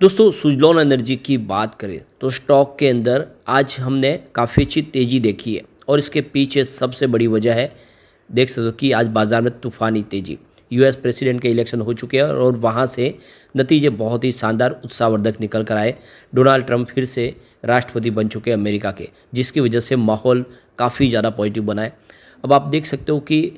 दोस्तों सुजलॉन एनर्जी की बात करें तो स्टॉक के अंदर आज हमने काफ़ी अच्छी तेज़ी देखी है और इसके पीछे सबसे बड़ी वजह है। देख सकते हो कि आज बाज़ार में तूफ़ानी तेज़ी। यूएस प्रेसिडेंट के इलेक्शन हो चुके हैं और वहाँ से नतीजे बहुत ही शानदार उत्साहवर्धक निकल कर आए। डोनाल्ड ट्रंप फिर से राष्ट्रपति बन चुके हैं अमेरिका के, जिसकी वजह से माहौल काफ़ी ज़्यादा पॉजिटिव बना है। अब आप देख सकते हो कि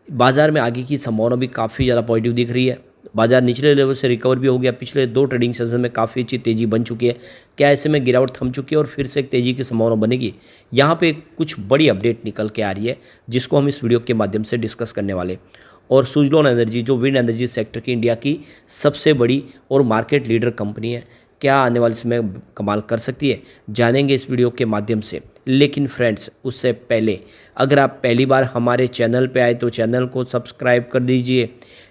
बाज़ार में आगे की संभावना भी काफ़ी ज़्यादा पॉजिटिव दिख रही है। बाजार निचले लेवल से रिकवर भी हो गया। पिछले 2 ट्रेडिंग सेशन में काफ़ी अच्छी तेज़ी बन चुकी है। क्या ऐसे में गिरावट थम चुकी है और फिर से एक तेज़ी की संभावना बनेगी? यहाँ पे कुछ बड़ी अपडेट निकल के आ रही है, जिसको हम इस वीडियो के माध्यम से डिस्कस करने वाले। और सुजलॉन एनर्जी जो विंड एनर्जी सेक्टर की इंडिया की सबसे बड़ी और मार्केट लीडर कंपनी है, क्या आने वाले समय कमाल कर सकती है? जानेंगे इस वीडियो के माध्यम से। लेकिन फ्रेंड्स, उससे पहले अगर आप पहली बार हमारे चैनल पे आए तो चैनल को सब्सक्राइब कर दीजिए,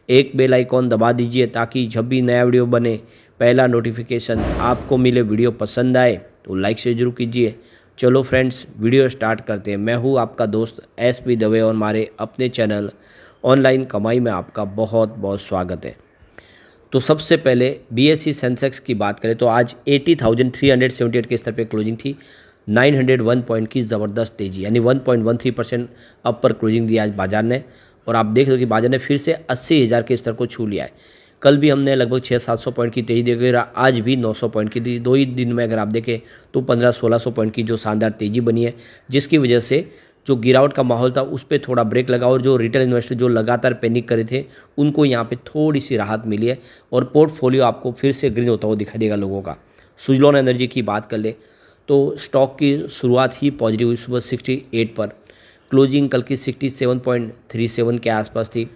एक बेल आइकॉन दबा दीजिए ताकि जब भी नया वीडियो बने पहला नोटिफिकेशन आपको मिले। वीडियो पसंद आए तो लाइक से जरूर कीजिए। चलो फ्रेंड्स, वीडियो स्टार्ट करते हैं। मैं हूँ आपका दोस्त SP दवे और हमारे अपने चैनल ऑनलाइन कमाई में आपका बहुत बहुत स्वागत है। तो सबसे पहले BSE सेंसेक्स की बात करें तो आज 80,378 के स्तर पे क्लोजिंग थी। 901 पॉइंट की ज़बरदस्त तेज़ी, यानी 1.13% अपर क्लोजिंग दी आज बाजार ने। और आप देख रहे हो कि बाजार ने फिर से 80,000 के स्तर को छू लिया है। कल भी हमने लगभग 600-700 पॉइंट की तेज़ी देखी, आज भी 900 पॉइंट की थी। 2 ही दिन में अगर आप देखें तो 1500-1600 पॉइंट की जो शानदार तेज़ी बनी है, जिसकी वजह से जो गिरावट का माहौल था उस पे थोड़ा ब्रेक लगा और जो रिटेल इन्वेस्टर जो लगातार पैनिक करे थे उनको यहाँ पे थोड़ी सी राहत मिली है और पोर्टफोलियो आपको फिर से ग्रीन होता हुआ दिखाई देगा लोगों का। सुजलॉन एनर्जी की बात कर ले तो स्टॉक की शुरुआत ही पॉजिटिव हुई सुबह 68 पर। क्लोजिंग कल की 67.37 के आसपास थी।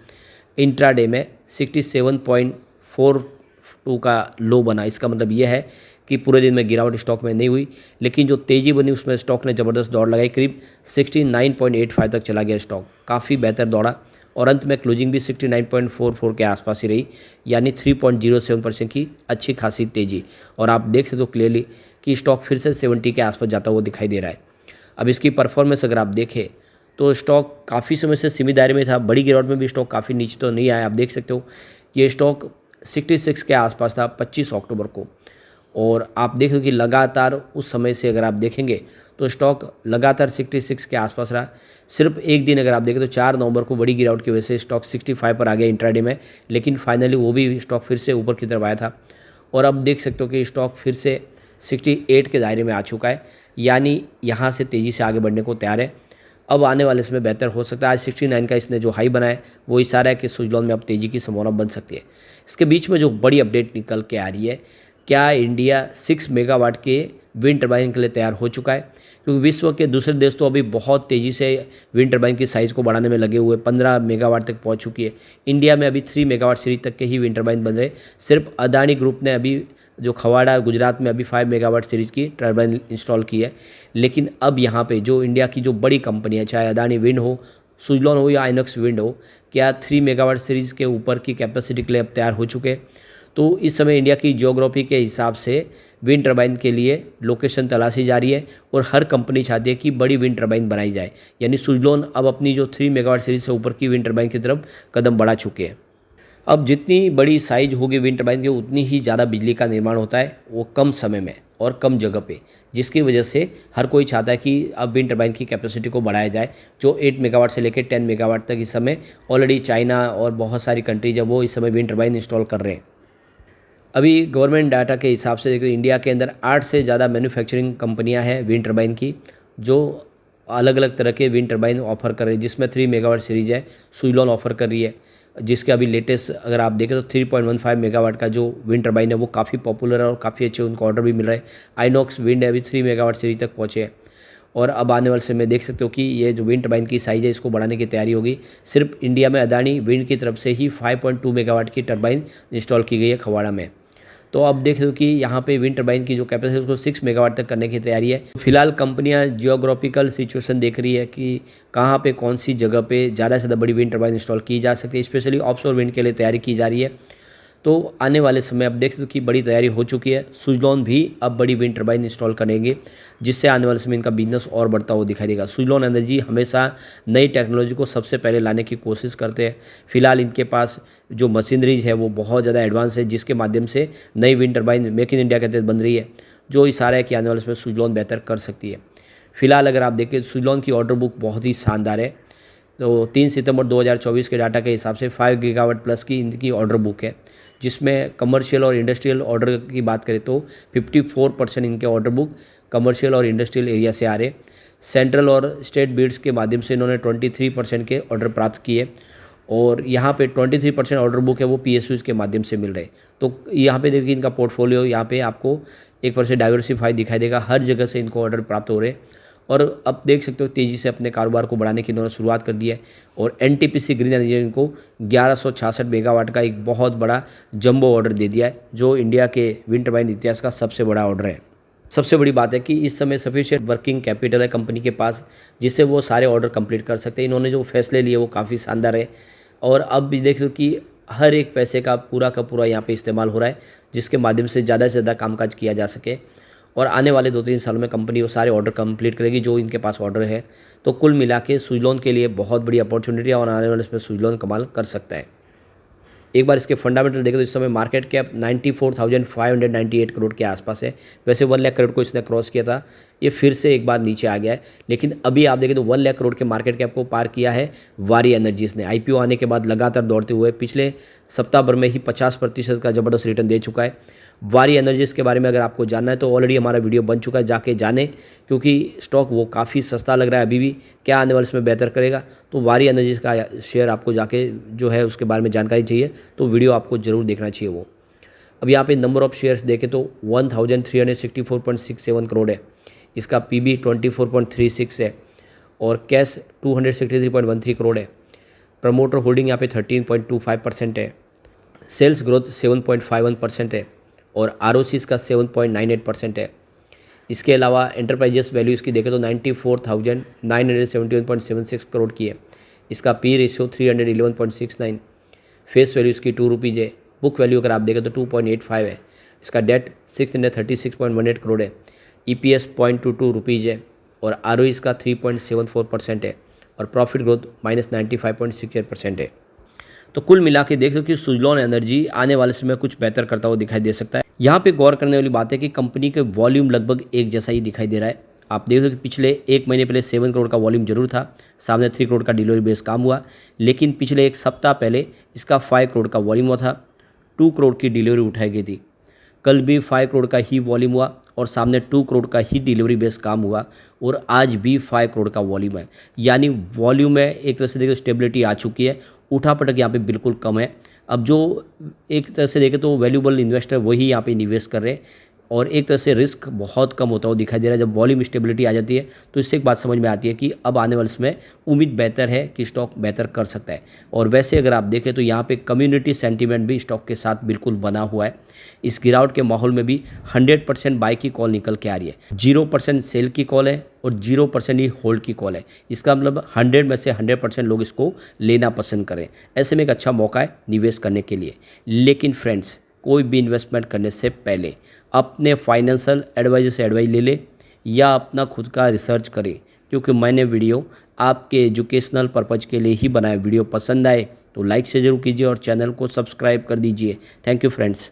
इंट्राडे में 67.42 का लो बना। इसका मतलब यह है कि पूरे दिन में गिरावट स्टॉक में नहीं हुई, लेकिन जो तेज़ी बनी उसमें स्टॉक ने ज़बरदस्त दौड़ लगाई। करीब 69.85 तक चला गया स्टॉक, काफ़ी बेहतर दौड़ा और अंत में क्लोजिंग भी 69.44 के आसपास ही रही, यानी 3.07% की अच्छी खासी तेज़ी। और आप देख सकते हो क्लियरली कि स्टॉक फिर से 70 के आसपास जाता हुआ दिखाई दे रहा है। अब इसकी परफॉर्मेंस अगर आप देखें तो स्टॉक काफ़ी समय से सीमित दायरे में था। बड़ी गिरावट में भी स्टॉक काफ़ी नीचे तो नहीं आया। आप देख सकते हो ये स्टॉक 66 के आसपास था 25 अक्टूबर को। और आप देख रहे हो कि लगातार उस समय से अगर आप देखेंगे तो स्टॉक लगातार 66 के आसपास रहा। सिर्फ एक दिन अगर आप देखें तो 4 नवंबर को बड़ी गिरावट की वजह से स्टॉक 65 पर आ गया इंट्राडे में, लेकिन फाइनली वो भी स्टॉक फिर से ऊपर की तरफ आया था। और अब देख सकते हो कि स्टॉक फिर से 68 के दायरे में आ चुका है, यानी यहाँ से तेज़ी से आगे बढ़ने को तैयार है। अब आने वाले समय बेहतर हो सकता है। आज 69 का इसने जो हाई बनाया है वो इशारा है कि सुजलॉन में अब तेज़ी की संभावना बन सकती है। इसके बीच में जो बड़ी अपडेट निकल के आ रही है, क्या इंडिया 6 मेगावाट के विंड टर्बाइन के लिए तैयार हो चुका है? क्योंकि विश्व के दूसरे देश तो अभी बहुत तेज़ी से विंड टर्बाइन की साइज़ को बढ़ाने में लगे हुए, 15 मेगावाट तक पहुंच चुकी है। इंडिया में अभी 3 मेगावाट सीरीज तक के ही विंड टर्बाइन बन रहे। सिर्फ अदानी ग्रुप ने अभी जो खवाड़ा गुजरात में अभी 5 मेगावाट सीरीज की टर्बाइन इंस्टॉल की है। लेकिन अब यहाँ पे जो इंडिया की जो बड़ी कंपनी है, चाहे अदानी विंड हो, सुजलॉन हो या आइनॉक्स विंड हो, क्या 3 मेगावाट सीरीज़ के ऊपर की कैपेसिटी के लिए अब तैयार हो चुके हैं। तो इस समय इंडिया की ज्योग्राफी के हिसाब से विंड टर्बाइन के लिए लोकेशन तलाशी जा रही है और हर कंपनी चाहती है कि बड़ी विंड टर्बाइन बनाई जाए। यानी सुजलॉन अब अपनी जो 3 मेगावाट सीरीज से ऊपर की विंड टर्बाइन की तरफ कदम बढ़ा चुके हैं। अब जितनी बड़ी साइज होगी विंड टर्बाइन की, उतनी ही ज़्यादा बिजली का निर्माण होता है, वो कम समय में और कम जगह पे, जिसकी वजह से हर कोई चाहता है कि अब विंड टर्बाइन की कैपेसिटी को बढ़ाया जाए। जो 8 मेगावाट से लेकर 10 मेगावाट तक इस समय ऑलरेडी चाइना और बहुत सारी कंट्रीज है वो इस समय विंड टर्बाइन इंस्टॉल कर रहे हैं। अभी गवर्नमेंट डाटा के हिसाब से देखो इंडिया के अंदर 8 से ज़्यादा मैन्युफैक्चरिंग कंपनियां हैं विंड टर्बाइन की, जो अलग अलग तरह के विंड टर्बाइन ऑफर कर रही है, जिसमें 3 मेगावाट सीरीज है सुजलॉन ऑफर कर रही है। जिसके अभी लेटेस्ट अगर आप देखें तो 3.15 मेगावाट का जो विंड टर्बाइन है वो काफ़ी पॉपुलर है और काफ़ी अच्छे उनको ऑर्डर भी मिल रहे हैं। आइनॉक्स विंड है अभी 3 मेगावाट सीरीज तक पहुँचे हैं और अब आने वाले समय देख सकते हो कि ये जो विंड टर्बाइन की साइज़ है इसको बढ़ाने की तैयारी होगी। सिर्फ इंडिया में अदानी विंड की तरफ से ही 5.2 मेगावाट की टर्बाइन इंस्टॉल की गई है खवाड़ा में। तो अब देख लो कि यहाँ पे विंड टर्बाइन की जो कैपेसिटी है उसको 6 मेगावाट तक करने की तैयारी है। फिलहाल कंपनियाँ जियोग्राफिकल सिचुएशन देख रही है कि कहाँ पे कौन सी जगह पे ज़्यादा से ज़्यादा बड़ी विंड टर्बाइन इंस्टॉल की जा सकती है, स्पेशली ऑफशोर विंड के लिए तैयारी की जा रही है। तो आने वाले समय अब देख सकते हो कि बड़ी तैयारी हो चुकी है। सुज़लॉन भी अब बड़ी विंड टर्बाइन इंस्टॉल करेंगे, जिससे आने वाले समय इनका बिजनेस और बढ़ता हुआ दिखाई देगा। सुज़लॉन एनर्जी हमेशा नई टेक्नोलॉजी को सबसे पहले लाने की कोशिश करते हैं। फिलहाल इनके पास जो मशीनरीज है वो बहुत ज़्यादा एडवांस है, जिसके माध्यम से नई wind turbine make in India के तहत बन रही है, जो इशारा है कि आने वाले समय सुज़लॉन बेहतर कर सकती है। फिलहाल अगर आप देखें सुज़लॉन की ऑर्डर बुक बहुत ही शानदार है। तो 3 सितंबर 2024 के डाटा के हिसाब से 5 गीगावाट प्लस की इनकी ऑर्डर बुक है, जिसमें कमर्शियल और इंडस्ट्रियल ऑर्डर की बात करें तो 54% इनके ऑर्डर बुक कमर्शियल और इंडस्ट्रियल एरिया से आ रहे। सेंट्रल और स्टेट बिड्स के माध्यम से इन्होंने 23% के ऑर्डर प्राप्त किए, और यहाँ पे 23% ऑर्डर बुक है वो पीएसयूज़ के माध्यम से मिल रहे। तो यहाँ पे देखिए इनका पोर्टफोलियो यहाँ पे आपको एक परसेंट डाइवर्सिफाई दिखाई देगा, हर जगह से इनको ऑर्डर प्राप्त हो रहे। और अब देख सकते हो तेज़ी से अपने कारोबार को बढ़ाने की इन्होंने शुरुआत कर दी है, और एनटीपीसी ग्रीन एनर्जी इनको 1166 मेगावाट का एक बहुत बड़ा जंबो ऑर्डर दे दिया है, जो इंडिया के विंड टर्बाइन इतिहास का सबसे बड़ा ऑर्डर है। सबसे बड़ी बात है कि इस समय सफिशिएंट वर्किंग कैपिटल है कंपनी के पास, जिससे वो सारे ऑर्डर कंप्लीट कर सकते हैं। इन्होंने जो फैसले लिए वो काफ़ी शानदार है, और अब भी देख लो कि हर एक पैसे का पूरा यहाँ पे इस्तेमाल हो रहा है, जिसके माध्यम से ज़्यादा कामकाज किया जा सके। और आने वाले 2-3 सालों में कंपनी वो सारे ऑर्डर कंप्लीट करेगी जो इनके पास ऑर्डर है। तो कुल मिला के सुज़लॉन के लिए बहुत बड़ी अपॉर्चुनिटी है, और आने वाले इसमें सुज़लॉन कमाल कर सकता है। एक बार इसके फंडामेंटल देखें तो इस समय मार्केट कैप 94,598 करोड़ के आसपास है। वैसे 1 लाख करोड़ को इसने क्रॉस किया था, ये फिर से एक बार नीचे आ गया है, लेकिन अभी आप देखें तो 1 लाख करोड़ के मार्केट कैप को पार किया है वारी एनर्जीज़ ने। आईपीओ आने के बाद लगातार दौड़ते हुए पिछले सप्ताह भर में ही 50% का ज़बरदस्त रिटर्न दे चुका है। वारी एनर्जीज़ के बारे में अगर आपको जानना है तो ऑलरेडी हमारा वीडियो बन चुका है, जाके जानें, क्योंकि स्टॉक वो काफ़ी सस्ता लग रहा है अभी भी। क्या आने वाले इसमें बेहतर करेगा, तो वारी एनर्जीज़ का शेयर आपको जाके जो है उसके बारे में जानकारी चाहिए तो वीडियो आपको ज़रूर देखना चाहिए वो। अब यहाँ पे नंबर ऑफ़ शेयर्स देखें तो 1364.67 करोड़ है, इसका पीबी 24.36 है, और कैश 263.13 करोड़ है। प्रमोटर होल्डिंग यहाँ पे 13.25% है। सेल्स ग्रोथ 7.51% है, और आरओसी इसका 7.98% है। इसके अलावा एंटरप्राइजेस वैल्यू इसकी देखें तो 94,971.76 करोड़ की है। इसका पी रेशियो 311.69, फेस वैल्यू इसकी 2 रुपीज़ है। बुक वैल्यू अगर आप देखें तो 2.85 है। इसका डेट 636.18 करोड़ है। ईपीएस 0.22 रुपीज़ है, और आरओई इसका 3.74% है, और प्रॉफिट ग्रोथ -95.68% है। तो कुल मिला के देख लो कि सुज़लॉन एनर्जी आने वाले समय कुछ बेहतर करता हुआ दिखाई दे सकता है। यहाँ पे गौर करने वाली बात है कि कंपनी के वॉल्यूम लगभग एक जैसा ही दिखाई दे रहा है। आप देख लो कि पिछले 1 महीने पहले 7 करोड़ का वॉल्यूम जरूर था, सामने 3 करोड़ का डिलीवरी बेस काम हुआ, लेकिन पिछले एक सप्ताह पहले इसका 5 करोड़ का वॉल्यूम हुआ था, 2 करोड़ की डिलीवरी उठाई गई थी। कल भी 5 करोड़ का ही वॉल्यूम हुआ, और सामने 2 करोड़ का ही डिलीवरी बेस काम हुआ, और आज भी 5 करोड़ का वॉल्यूम है। यानी वॉल्यूम में एक तरह से देखो स्टेबिलिटी आ चुकी है, उठापटक यहाँ पे बिल्कुल कम है। अब जो एक तरह से देखें तो वैल्यूबल इन्वेस्टर वही यहाँ पे निवेश कर रहे हैं, और एक तरह से रिस्क बहुत कम होता हुआ दिखाई दे रहा है। जब वॉल्यूम स्टेबिलिटी आ जाती है तो इससे एक बात समझ में आती है कि अब आने वाले समय उम्मीद बेहतर है कि स्टॉक बेहतर कर सकता है। और वैसे अगर आप देखें तो यहाँ पे कम्युनिटी सेंटीमेंट भी स्टॉक के साथ बिल्कुल बना हुआ है। इस गिरावट के माहौल में भी 100% बाई की कॉल निकल के आ रही है, 0% सेल की कॉल है, और 0% ही होल्ड की कॉल है। इसका मतलब 100 में से 100% लोग इसको लेना पसंद करें। ऐसे में एक अच्छा मौका है निवेश करने के लिए। लेकिन फ्रेंड्स, कोई भी इन्वेस्टमेंट करने से पहले अपने फाइनेंशियल एडवाइजर से एडवाइस ले लें, या अपना खुद का रिसर्च करें, क्योंकि मैंने वीडियो आपके एजुकेशनल पर्पज़ के लिए ही बनाया। वीडियो पसंद आए तो लाइक से ज़रूर कीजिए, और चैनल को सब्सक्राइब कर दीजिए। Thank you friends.